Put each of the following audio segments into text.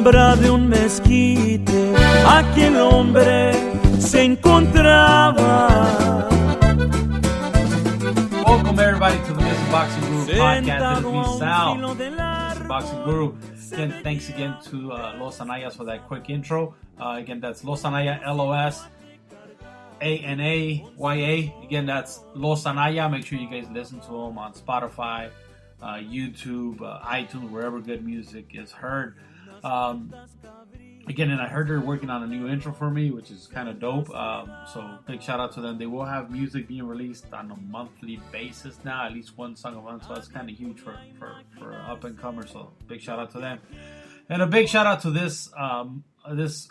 sombra de un mezquite, aquel hombre se encontraba. Welcome everybody to the MrBoxingguru podcast. It is me, Sal, MrBoxingguru. Again, thanks again to Los Anayas for that quick intro. Again, that's Los Anaya, L-O-S-A-N-A-Y-A. Again, that's Los Anaya. Make sure you guys listen to them on Spotify, YouTube, iTunes, wherever good music is heard. Again, and I heard they're working on a new intro for me, which is kind of dope. So big shout out to them. They will have music being released on a monthly basis now, at least one song a month. So that's kind of huge for up and comers. So big shout out to them, and a big shout out to this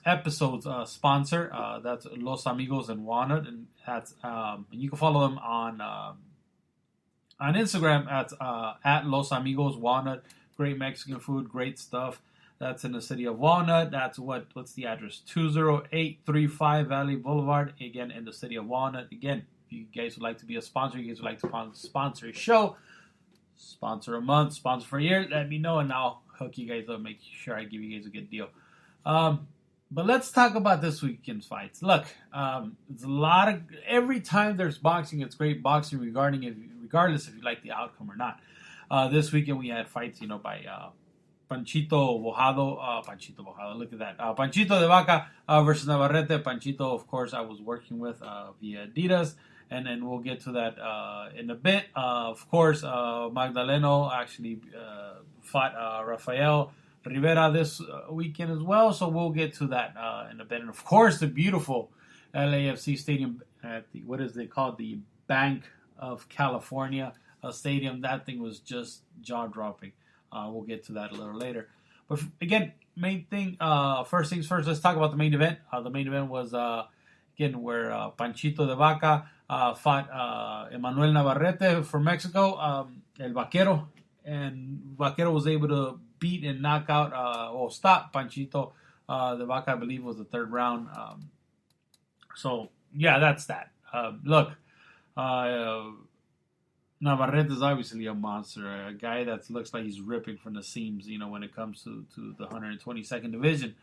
episode's sponsor. That's Los Amigos in Walnut, and that's you can follow them on Instagram at Los Amigos Walnut. Great Mexican food, great stuff. That's in the city of Walnut. That's what's the address? 20835 Valley Boulevard. Again, in the city of Walnut. Again, if you guys would like to be a sponsor, you guys would like to sponsor a show, sponsor a month, sponsor for a year, let me know, and I'll hook you guys up, make sure I give you guys a good deal. But let's talk about this weekend's fights. Look, it's a lot of, every time there's boxing, it's great boxing regardless if you like the outcome or not. This weekend we had fights, by Panchito Bojado, look at that. Panchito de Vaca versus Navarrete. Panchito, of course, I was working with via Adidas, and then we'll get to that in a bit. Of course, Magdaleno actually fought Rafael Rivera this weekend as well, so we'll get to that in a bit. And of course, the beautiful LAFC stadium at the, what is it called? The Banc of California stadium. That thing was just jaw-dropping. We'll get to that a little later. But again, main thing, first things first, let's talk about the main event. The main event was, again, where Panchito de Vaca fought Emmanuel Navarrete from Mexico, El Vaquero. And Vaquero was able to beat and knock out, or stop Panchito de Vaca, I believe was the third round. So, yeah, that's that. Look, Navarrete is obviously a monster, a guy that looks like he's ripping from the seams, when it comes to the 122nd Division.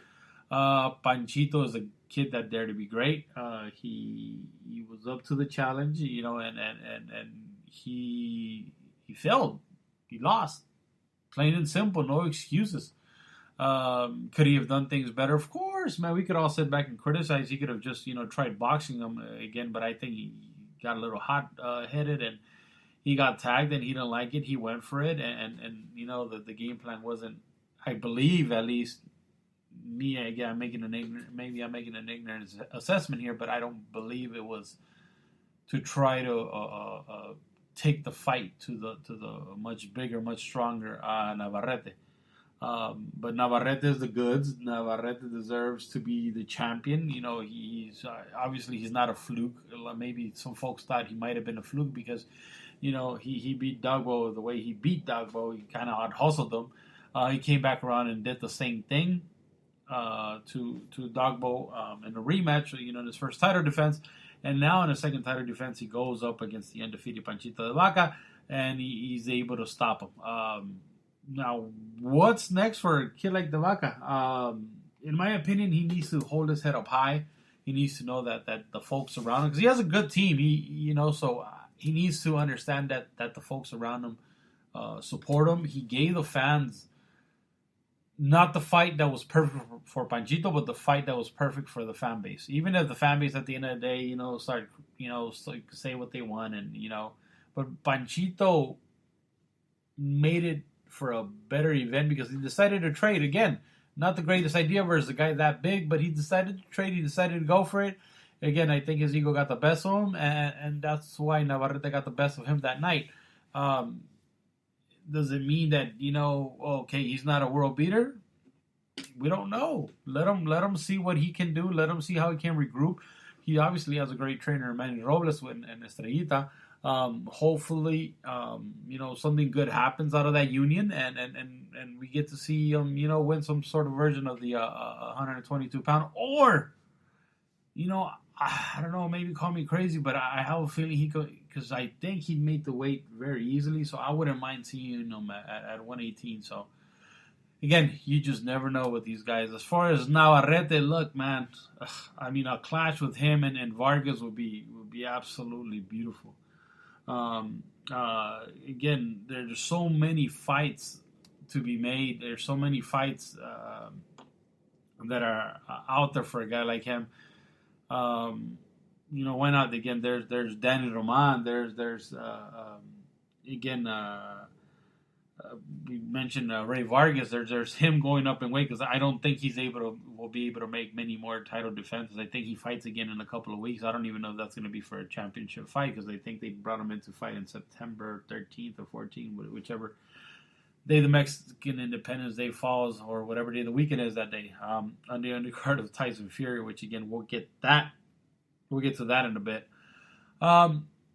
Panchito is a kid that dared to be great. He was up to the challenge, and he failed. He lost. Plain and simple, no excuses. Could he have done things better? Of course, man. We could all sit back and criticize. He could have just, tried boxing him again, but I think he got a little hot-headed and he got tagged and he didn't like it. He went for it, and the game plan wasn't, I believe, at least me. Again, I'm making an ignorant assessment here, but I don't believe it was to try to take the fight to the much bigger, much stronger Navarrete. But Navarrete is the goods. Navarrete deserves to be the champion. He's obviously he's not a fluke. Maybe some folks thought he might have been a fluke because he beat Dogbo the way he beat Dogbo. He kind of out-hustled him. He came back around and did the same thing to Dogbo in a rematch, in his first title defense. And now in his second title defense, he goes up against the undefeated Panchito de Vaca, and he's able to stop him. Now, what's next for a kid like de Vaca? In my opinion, he needs to hold his head up high. He needs to know that the folks around him, because he has a good team, so he needs to understand that the folks around him support him. He gave the fans not the fight that was perfect for Panchito, but the fight that was perfect for the fan base. Even if the fan base at the end of the day, start, say what they want, and but Panchito made it for a better event because he decided to trade again. Not the greatest idea versus a guy that big, but he decided to trade. He decided to go for it. Again, I think his ego got the best of him, and that's why Navarrete got the best of him that night. Does it mean that, okay, he's not a world beater? We don't know. Let him see what he can do. Let him see how he can regroup. He obviously has a great trainer, Manny Robles and Estrellita. Hopefully, something good happens out of that union, and we get to see him, win some sort of version of the 122-pound, or, I don't know, maybe call me crazy, but I have a feeling he could, because I think he'd make the weight very easily, so I wouldn't mind seeing him at 118. So again, you just never know with these guys. As far as Navarrete, look, man, I mean, a clash with him and Vargas would be absolutely beautiful. Again, there's so many fights to be made. There's so many fights that are out there for a guy like him. Why not? Again, there's Danny Roman. There's again. We mentioned Ray Vargas. There's him going up in weight because I don't think will be able to make many more title defenses. I think he fights again in a couple of weeks. I don't even know if that's going to be for a championship fight because I think they brought him in to fight in September 13th or 14th, whichever day the Mexican Independence Day falls or whatever day the weekend is that day. On the undercard of Tyson Fury, which again we'll get to that in a bit.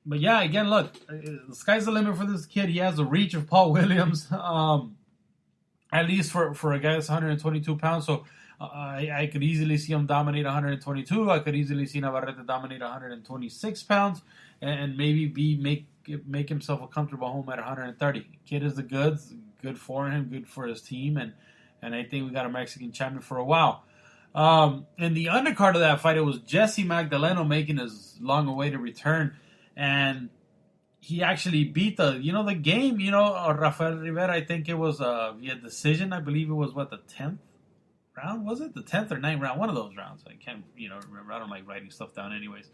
But yeah, again, look, the sky's the limit for this kid. He has the reach of Paul Williams, at least for a guy that's 122 pounds. So I could easily see him dominate 122. I could easily see Navarrete dominate 126 pounds, and maybe make himself a comfortable home at 130. Kid is the goods, good for him, good for his team, and I think we got a Mexican champion for a while. In the undercard of that fight, it was Jesse Magdaleno making his long-awaited return. And he actually beat the game, Rafael Rivera. I think it was via decision. I believe it was the 10th round? Was it the 10th or 9th round? One of those rounds. I can't, remember. I don't like writing stuff down anyways.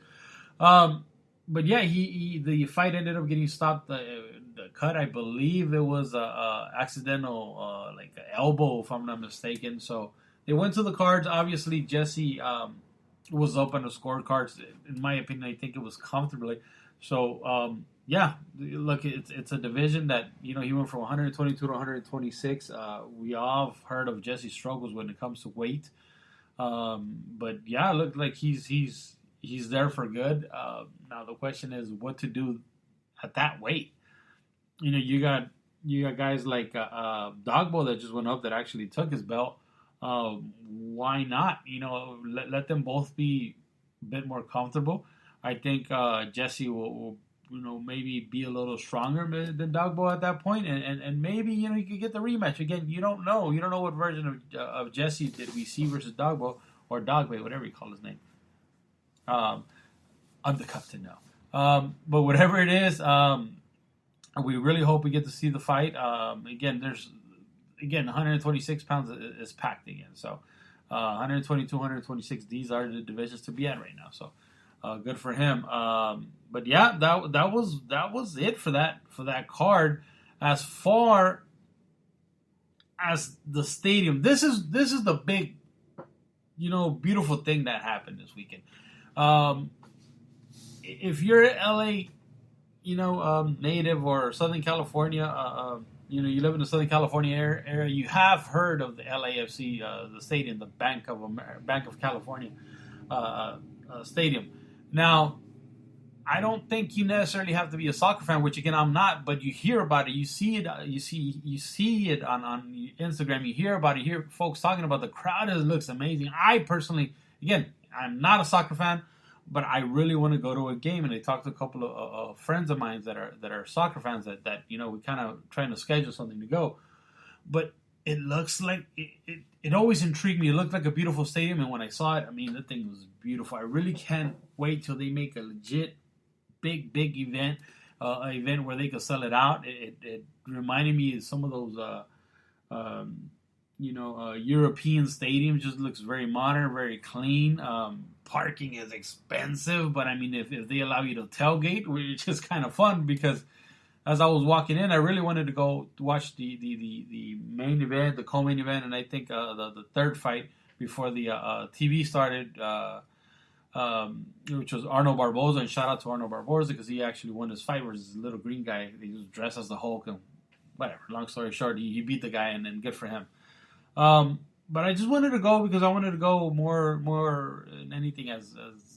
But yeah, the fight ended up getting stopped. The cut, I believe it was accidental, like an elbow, if I'm not mistaken. So they went to the cards. Obviously, Jesse was up on the scorecards. In my opinion, I think it was comfortably. So, yeah, look, it's a division that, he went from 122 to 126. We all have heard of Jesse's struggles when it comes to weight. But, yeah, it looked like he's there for good. Now, the question is what to do at that weight. You got guys like Dogbo that just went up that actually took his belt. Why not? Let them both be a bit more comfortable. I think Jesse will maybe be a little stronger than Dogbo at that point, and maybe you could get the rematch again. You don't know what version of Jesse did we see versus Dogbo or Dogbe, whatever you call his name. I'm the captain now. But whatever it is, we really hope we get to see the fight. Again, 126 pounds is packed again, so 122, 126. These are the divisions to be at right now. So. Good for him. But yeah, that was it for that card. As far as the stadium, this is the big, beautiful thing that happened this weekend. If you're LA, native or Southern California, you live in the Southern California area, you have heard of the LAFC, the stadium, the Banc of California stadium. Now, I don't think you necessarily have to be a soccer fan, which again I'm not, but you hear about it, you see it on Instagram, you hear about it, you hear folks talking about the crowd. It looks amazing. I personally, again, I'm not a soccer fan, but I really want to go to a game, and I talked to a couple of friends of mine that are soccer fans that we kind of trying to schedule something to go, but it looks like it always intrigued me. It looked like a beautiful stadium, and when I saw it, I mean, the thing was beautiful. I really can't wait till they make a legit big event, an event where they could sell it out. It reminded me of some of those, European stadiums. Just looks very modern, very clean. Parking is expensive, but I mean, if they allow you to tailgate, which is kind of fun because as I was walking in, I really wanted to go to watch the main event, the co-main event, and I think the third fight before the TV started, which was Arnold Barboza. And shout out to Arnold Barboza because he actually won his fight versus this little green guy. He was dressed as the Hulk and whatever. Long story short, he beat the guy, and then good for him. But I just wanted to go because I wanted to go more than anything as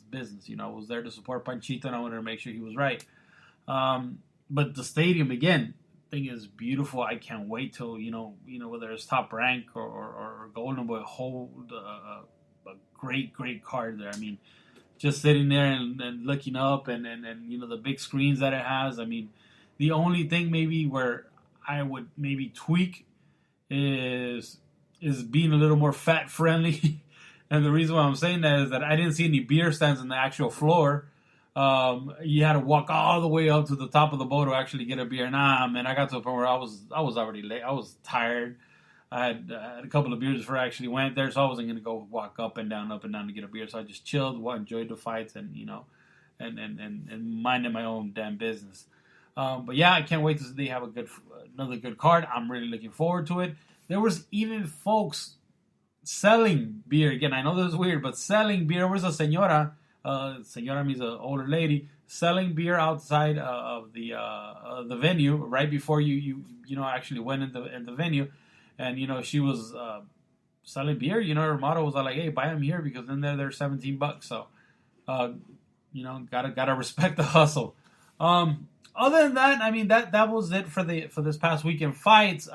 business. I was there to support Panchito, and I wanted to make sure he was right. But the stadium, again, thing is beautiful. I can't wait till, whether it's Top Rank or Golden Boy hold a great card there. I mean, just sitting there and looking up and the big screens that it has. I mean, the only thing maybe where I would maybe tweak is being a little more fat friendly. And the reason why I'm saying that is that I didn't see any beer stands on the actual floor. You had to walk all the way up to the top of the boat to actually get a beer. Nah, man, I got to a point where I was already late. I was tired. I had a couple of beers before I actually went there, so I wasn't gonna go walk up and down to get a beer. So I just chilled, enjoyed the fights, and and minded my own damn business. But yeah, I can't wait to see they have another good card. I'm really looking forward to it. There was even folks selling beer. Again, I know this is weird, but selling beer. There was a señora. Señora means an older lady selling beer outside of the venue right before you actually went in the venue, and she was selling beer. Her motto was like, "Hey, buy them here because then they're $17." So, gotta respect the hustle. Other than that, I mean that was it for this past weekend fights.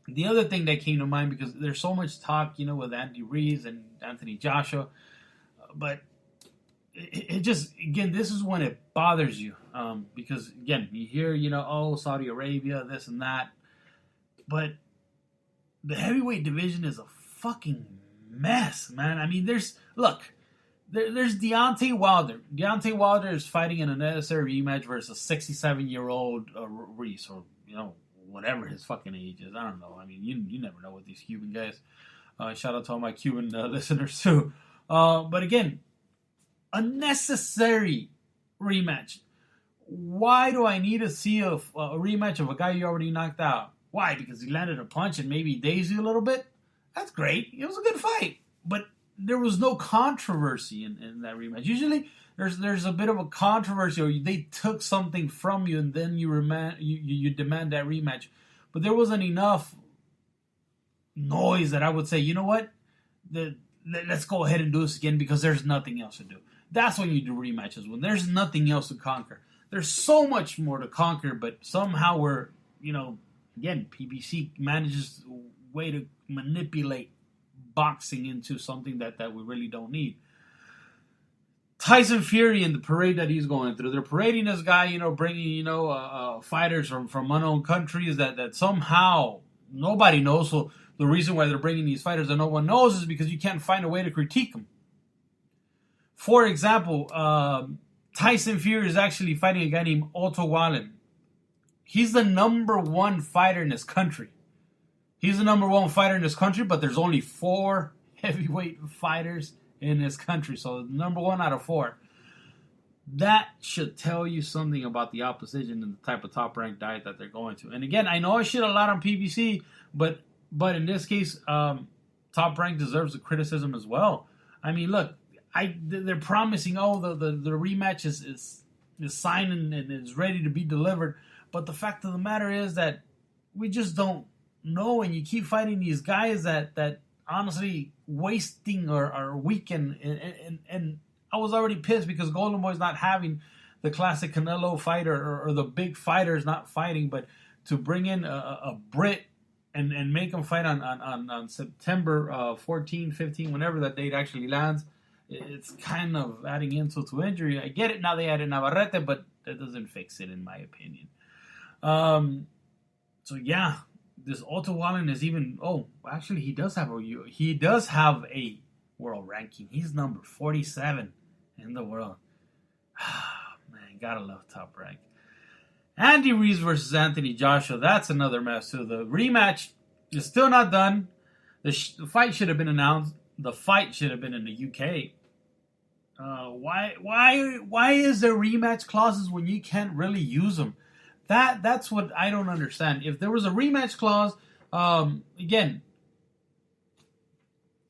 The other thing that came to mind, because there's so much talk, with Andy Ruiz and Anthony Joshua, but it just, again, this is when it bothers you, because again, you hear, Saudi Arabia, this and that, but the heavyweight division is a fucking mess, man. I mean, there's Deontay Wilder. Deontay Wilder is fighting in a necessary rematch versus a 67-year-old Ruiz, or whatever his fucking age is. I don't know. I mean, you never know with these Cuban guys. Shout out to all my Cuban listeners too. But again, a necessary rematch. Why do I need to see a rematch of a guy you already knocked out? Why? Because he landed a punch and maybe dazed you a little bit? That's great. It was a good fight. But there was no controversy in that rematch. Usually there's a bit of a controversy, or they took something from you and then you demand that rematch. But there wasn't enough noise that I would say, you know what? Let's go ahead and do this again because there's nothing else to do. That's when you do rematches, when there's nothing else to conquer. There's so much more to conquer, but somehow we're, again, PBC manages a way to manipulate boxing into something that we really don't need. Tyson Fury and the parade that he's going through. They're parading this guy, bringing, fighters from unknown countries that somehow nobody knows. So the reason why they're bringing these fighters that no one knows is because you can't find a way to critique them. For example, Tyson Fury is actually fighting a guy named Otto Wallen. He's the number one fighter in his country. He's the number one fighter in this country, but there's only 4 heavyweight fighters in this country. So number 1 out of 4. That should tell you something about the opposition and the type of top-ranked diet that they're going to. And again, I know I shit a lot on PBC, but in this case, Top Rank deserves the criticism as well. I mean, look, they're promising, the rematch is signed and is ready to be delivered. But the fact of the matter is that we just don't know, and you keep fighting these guys that honestly wasting our weekend. And I was already pissed because Golden Boy's not having the classic Canelo fight or the big fighters not fighting, but to bring in a Brit and make them fight on September 14, 15, whenever that date actually lands, it's kind of adding insult to injury. I get it, now they added Navarrete, but that doesn't fix it in my opinion. So yeah, this Otto Wallen is even, actually he does have a world ranking. He's number 47 in the world. Man, gotta love Top Rank. Andy Ruiz versus Anthony Joshua, that's another mess too. The rematch is still not done. The fight should have been announced. The fight should have been in the UK. Why is there rematch clauses when you can't really use them? That's what I don't understand. If there was a rematch clause, again,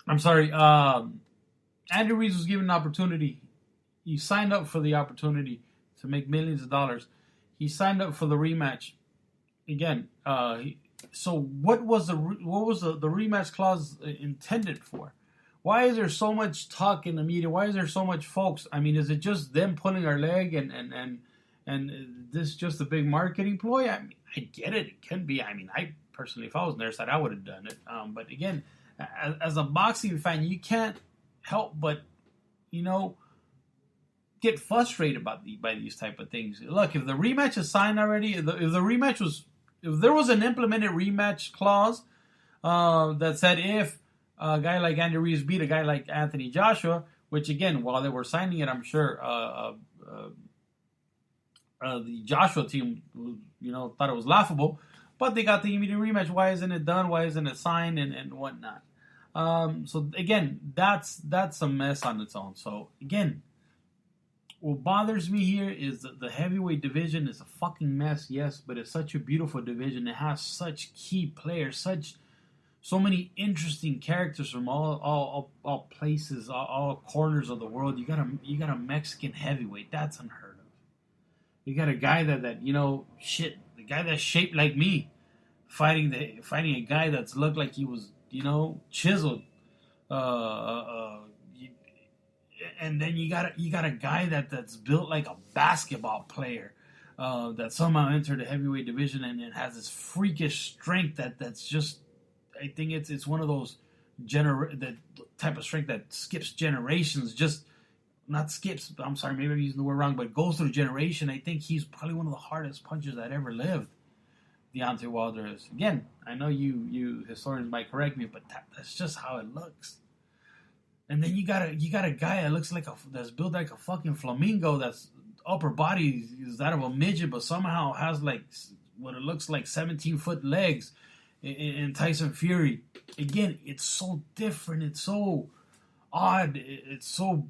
I'm sorry, Andy Ruiz was given an opportunity. He signed up for the opportunity to make millions of dollars. He signed up for the rematch. Again, so what was the rematch clause intended for? Why is there so much talk in the media? Why is there so much folks? I mean, is it just them pulling our leg and this just a big marketing ploy? I mean, I get it. It can be. I mean, I personally, if I was on their side, I would have done it. But again, as a boxing fan, you can't help but, get frustrated by these type of things. Look, if the rematch is signed already, if the rematch was if there was an implemented rematch clause that said if a guy like Andy Ruiz beat a guy like Anthony Joshua, which again, while they were signing it, I'm sure the Joshua team, thought it was laughable, but they got the immediate rematch. Why isn't it done? Why isn't it signed and whatnot? So again, that's a mess on its own. So again, what bothers me here is that the heavyweight division is a fucking mess, yes, but it's such a beautiful division. It has such key players, so many interesting characters from all places, all corners of the world. You got a Mexican heavyweight. That's unheard of. You got a guy that the guy that's shaped like me, fighting a guy that's looked like he was chiseled. And then you got a guy that's built like a basketball player, that somehow entered the heavyweight division and has this freakish strength that's just. I think it's one of those that type of strength that skips generations. Just not skips. I'm sorry, maybe I'm using the word wrong, but goes through generation. I think he's probably one of the hardest punchers that ever lived. Deontay Wilder is. Again, I know you historians might correct me, but that's just how it looks. And then you got a guy that looks that's built like a fucking flamingo. That's upper body is that of a midget, but somehow has like what it looks like 17-foot legs. In Tyson Fury, again, it's so different. It's so odd. It's so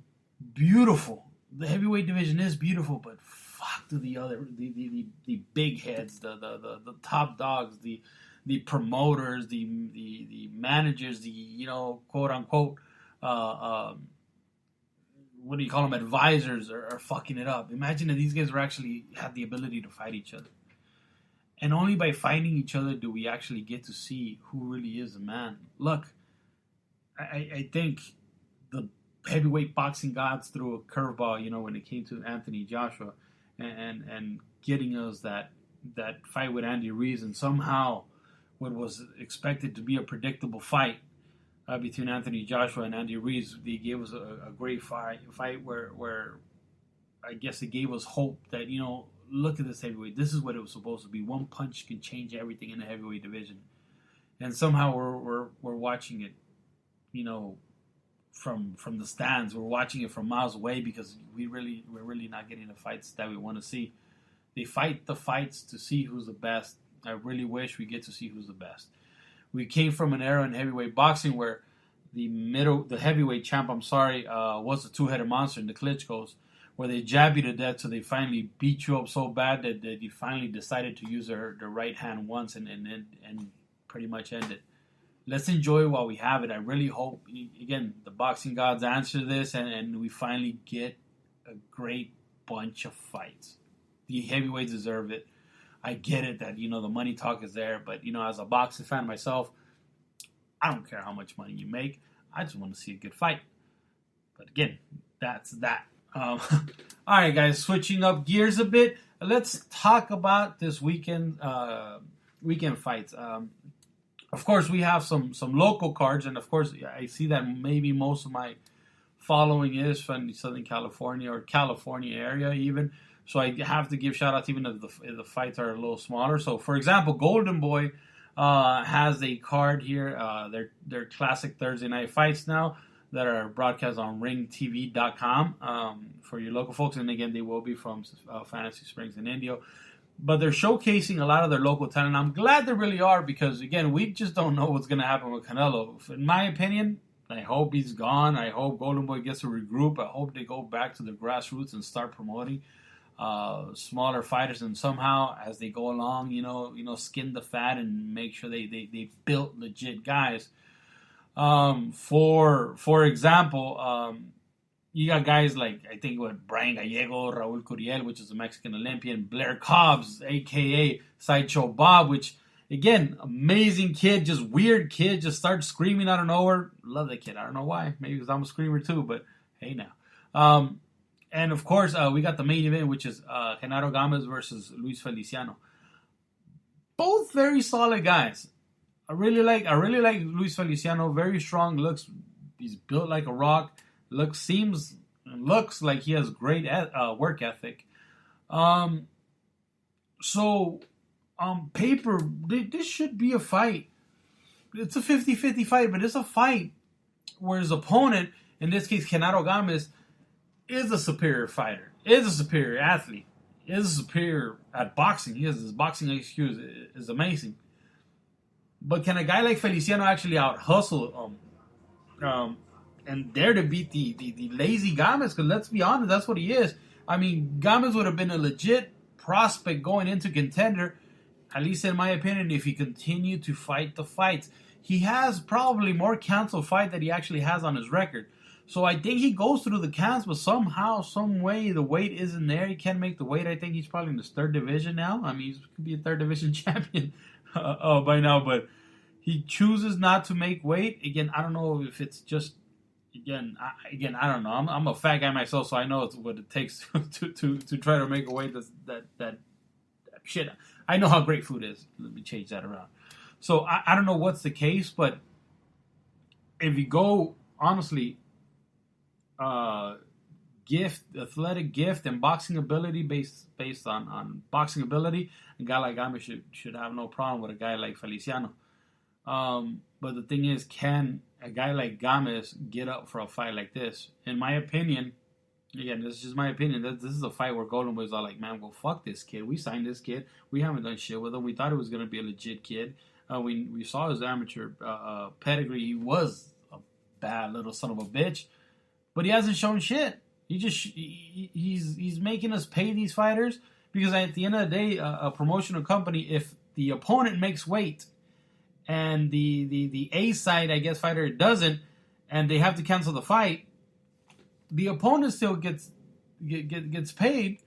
beautiful. The heavyweight division is beautiful, but fuck to the big heads, the top dogs, the promoters, the managers, the quote unquote what do you call them, advisors are fucking it up. Imagine if these guys actually had the ability to fight each other. And only by fighting each other do we actually get to see who really is the man. Look, I think the heavyweight boxing gods threw a curveball, when it came to Anthony Joshua and getting us that fight with Andy Ruiz, and somehow what was expected to be a predictable fight between Anthony Joshua and Andy Ruiz, they gave us a great fight where I guess it gave us hope that, look at this heavyweight. This is what it was supposed to be. One punch can change everything in the heavyweight division, and somehow we're watching it, from the stands. We're watching it from miles away because we're really not getting the fights that we want to see. They fight the fights to see who's the best. I really wish we get to see who's the best. We came from an era in heavyweight boxing where the heavyweight champ, was the two-headed monster in the Klitschko's, where they jab you to death, so they finally beat you up so bad that you finally decided to use their right hand once and pretty much end it. Let's enjoy while we have it. I really hope, again, the boxing gods answer this and we finally get a great bunch of fights. The heavyweights deserve it. I get it that, the money talk is there, but, as a boxing fan myself, I don't care how much money you make. I just want to see a good fight. But again, that's that. All right, guys, switching up gears a bit. Let's talk about this weekend fights. Of course, we have some local cards, and of course, I see that maybe most of my following is from Southern California or California area even. So I have to give shout out even if the fights are a little smaller. So, for example, Golden Boy has a card here. They're classic Thursday night fights now that are broadcast on ringtv.com for your local folks. And again, they will be from Fantasy Springs and Indio. But they're showcasing a lot of their local talent. I'm glad they really are because, again, we just don't know what's going to happen with Canelo. In my opinion, I hope he's gone. I hope Golden Boy gets to regroup. I hope they go back to the grassroots and start promoting smaller fighters. And somehow, as they go along, skin the fat and make sure they built legit guys. For example, you got guys like, I think, Brian Gallego, Raul Curiel, which is a Mexican Olympian, Blair Cobbs, a.k.a. Sideshow Bob, which, again, amazing kid, just weird kid, just starts screaming out of nowhere. Love that kid. I don't know why. Maybe because I'm a screamer too, but hey now. And, of course, we got the main event, which is Genaro Gomez versus Luis Feliciano. Both very solid guys. I really like Luis Feliciano. Very strong. He's built like a rock. Looks like he has great work ethic. So on paper, this should be a fight. It's a 50-50 fight, but it's a fight where his opponent, in this case, Genaro Gomez, is a superior fighter, is a superior athlete, is superior at boxing. His boxing IQ is amazing. But can a guy like Feliciano actually out-hustle and dare to beat the lazy Gomez? Because let's be honest, that's what he is. I mean, Gomez would have been a legit prospect going into contender, at least in my opinion, if he continued to fight the fights. He has probably more canceled fight that he actually has on his record. So I think he goes through the counts, but somehow, some way, the weight isn't there. He can't make the weight. I think he's probably in his third division now. I mean, he could be a third division champion by now, but he chooses not to make weight. Again, I don't know if it's just, I don't know. I'm a fat guy myself, so I know it's what it takes to try to make a weight that shit. I know how great food is. Let me change that around. So I don't know what's the case, but if you go, honestly, athletic gift and boxing ability based on boxing ability, a guy like Gomez should have no problem with a guy like Feliciano. But the thing is, can a guy like Gomez get up for a fight like this? In my opinion, again, this is just my opinion, this is a fight where Golden was all like, man, well, fuck this kid. We signed this kid. We haven't done shit with him. We thought it was going to be a legit kid. We saw his amateur pedigree. He was a bad little son of a bitch. But he hasn't shown shit. He's making us pay these fighters because at the end of the day, a promotional company, if the opponent makes weight and the A side, I guess, fighter doesn't, and they have to cancel the fight, the opponent still gets paid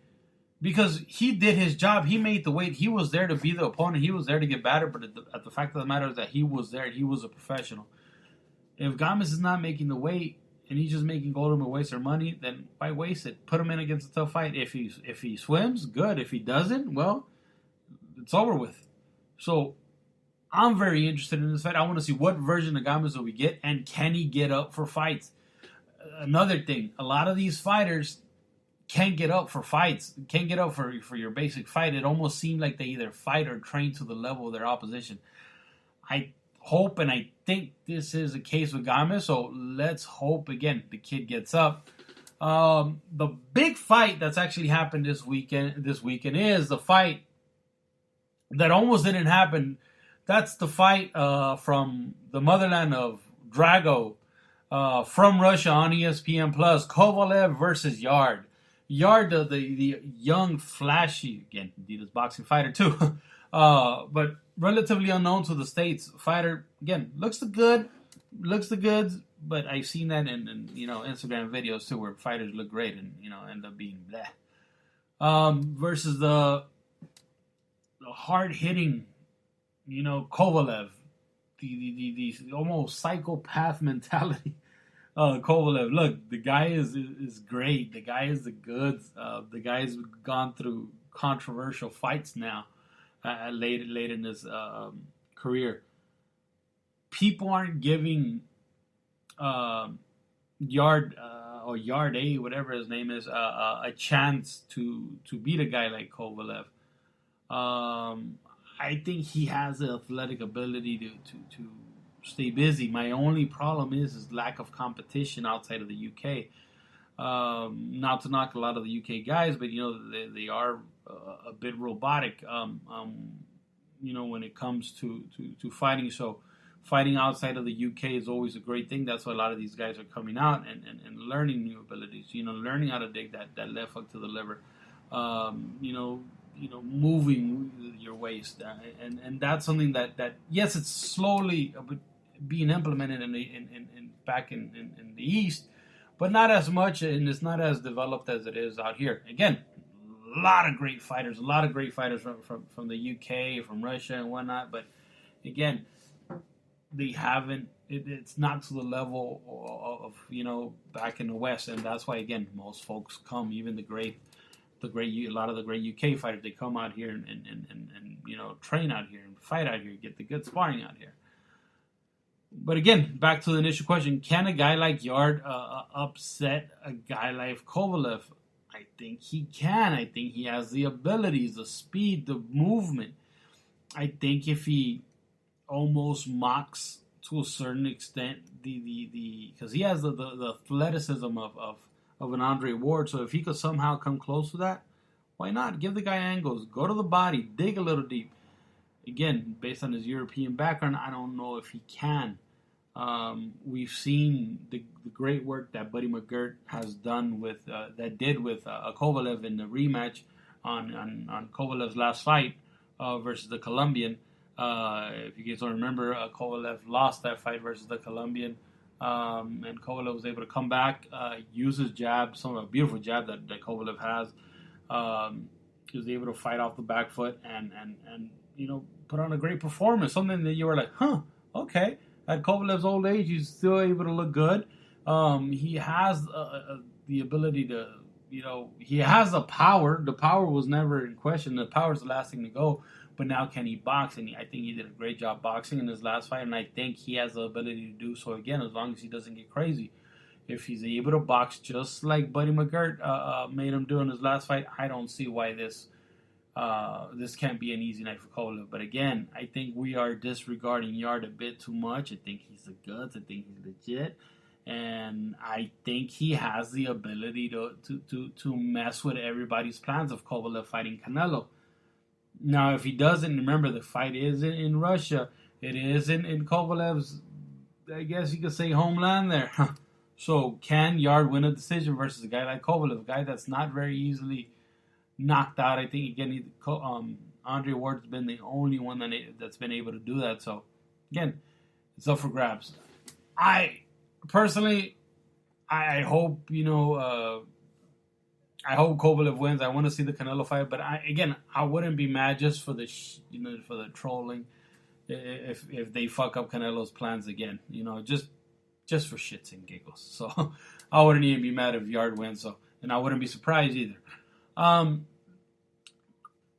because he did his job. He made the weight. He was there to be the opponent. He was there to get battered. But at the fact of the matter is that he was there. He was a professional. If Gomez is not making the weight, and he's just making Golden waste their money, then why waste it? Put him in against a tough fight. If he swims, good. If he doesn't, well, it's over with. So I'm very interested in this fight. I want to see what version of Gomez will we get, and can he get up for fights? Another thing, a lot of these fighters can't get up for fights, can't get up for your basic fight. It almost seemed like they either fight or train to the level of their opposition. I hope and I think this is a case with Gomez, so let's hope again the kid gets up. The big fight that's actually happened this weekend is the fight that almost didn't happen. That's the fight from the motherland of Drago, from Russia on ESPN Plus, Kovalev versus Yarde. Yarde, the young, flashy, again, Adidas boxing fighter too, but relatively unknown to the States fighter. Again, looks the goods, but I've seen that in Instagram videos too, where fighters look great and end up being bleh. Versus the hard hitting, Kovalev, the almost psychopath mentality. Kovalev, look, the guy is great. The guy is the goods. The guy's gone through controversial fights now. Late in his career, people aren't giving Yarde or Yarde, whatever his name is, a chance to beat a guy like Kovalev. I think he has the athletic ability to stay busy. My only problem is his lack of competition outside of the UK. Not to knock a lot of the UK guys, but they are a bit robotic, when it comes to fighting. So fighting outside of the UK is always a great thing. That's why a lot of these guys are coming out and learning new abilities. Learning how to dig that left hook to the liver. Moving your waist, and that's something that yes, it's slowly being implemented in back in the East, but not as much, and it's not as developed as it is out here. Again, a lot of great fighters from the UK, from Russia and whatnot, but again, they haven't. It's not to the level of back in the West, and that's why again most folks come, even a lot of the great UK fighters, they come out here and train out here and fight out here, get the good sparring out here. But again, back to the initial question, can a guy like Yarde upset a guy like Kovalev? I think he can. I think he has the abilities, the speed, the movement. I think if he almost mocks to a certain extent because he has the athleticism of an Andre Ward, so if he could somehow come close to that, why not? Give the guy angles, go to the body, dig a little deep. Again, based on his European background, I don't know if he can. We've seen the great work that Buddy McGirt has done with Kovalev in the rematch on Kovalev's last fight versus the Colombian. If you guys don't remember, Kovalev lost that fight versus the Colombian, and Kovalev was able to come back, use his jab, a beautiful jab that Kovalev has. He was able to fight off the back foot and put on a great performance. Something that you were like, okay. At Kovalev's old age, he's still able to look good. He has the ability to, he has the power. The power was never in question. The power is the last thing to go. But now can he box? And I think he did a great job boxing in his last fight. And I think he has the ability to do so again, as long as he doesn't get crazy. If he's able to box just like Buddy McGirt made him do in his last fight, I don't see why this can't be an easy night for Kovalev. But again, I think we are disregarding Yarde a bit too much. I think he's the guts. I think he's legit. And I think he has the ability to mess with everybody's plans of Kovalev fighting Canelo. Now, if he doesn't, remember the fight is in Russia. It is in Kovalev's, I guess you could say, homeland there. So can Yarde win a decision versus a guy like Kovalev, a guy that's not very easily knocked out? I think, again, Andre Ward's been the only one that's been able to do that. So, again, it's up for grabs. I personally, I hope, I hope Kovalev wins. I want to see the Canelo fight, but I wouldn't be mad just for the for the trolling if they fuck up Canelo's plans again. Just for shits and giggles. So I wouldn't even be mad if Yarde wins. And I wouldn't be surprised either.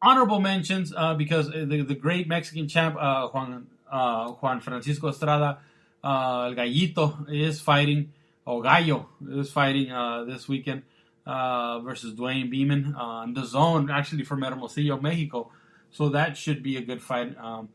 Honorable mentions because the great Mexican champ Juan Francisco Estrada, El Gallito, is fighting, or Gallo is fighting this weekend. Versus Dwayne Beeman on the zone, actually from Hermosillo, Mexico. So that should be a good fight. On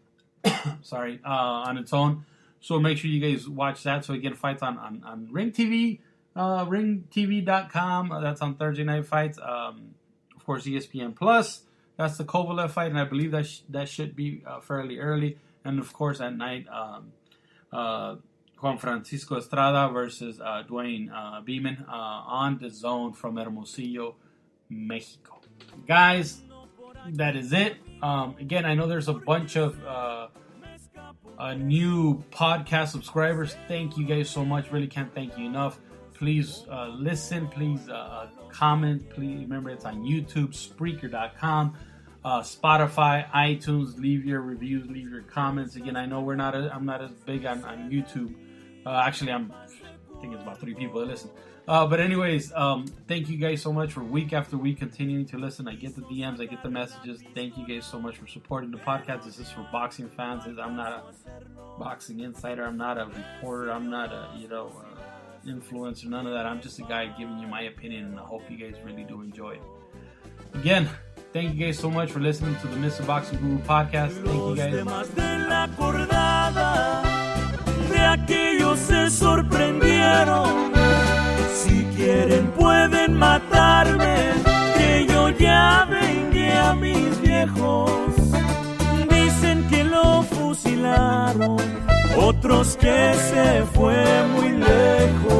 its own. So make sure you guys watch that. So again, fights on Ring TV, ringtv.com. That's on Thursday night fights. Of course, ESPN Plus. That's the Kovalev fight, and I believe that should be fairly early. And of course, at night, Juan Francisco Estrada versus Dwayne Beeman on the zone from Hermosillo, Mexico. Guys, that is it. Again, I know there's a bunch of new podcast subscribers. Thank you guys so much. Really can't thank you enough. Please listen. Please comment. Please remember it's on YouTube, Spreaker.com, Spotify, iTunes. Leave your reviews. Leave your comments. Again, I know I'm not as big on YouTube. Actually, I think it's about 3 people that listen. But anyways, thank you guys so much for week after week continuing to listen. I get the DMs, I get the messages. Thank you guys so much for supporting the podcast. This is for boxing fans. I'm not a boxing insider. I'm not a reporter. I'm not a influencer. None of that. I'm just a guy giving you my opinion, and I hope you guys really do enjoy it. Again, thank you guys so much for listening to the MrBoxingguru podcast. Thank you guys. De aquellos se sorprendieron. Si quieren pueden matarme, que yo ya vengué a mis viejos. Dicen que lo fusilaron, otros que se fue muy lejos.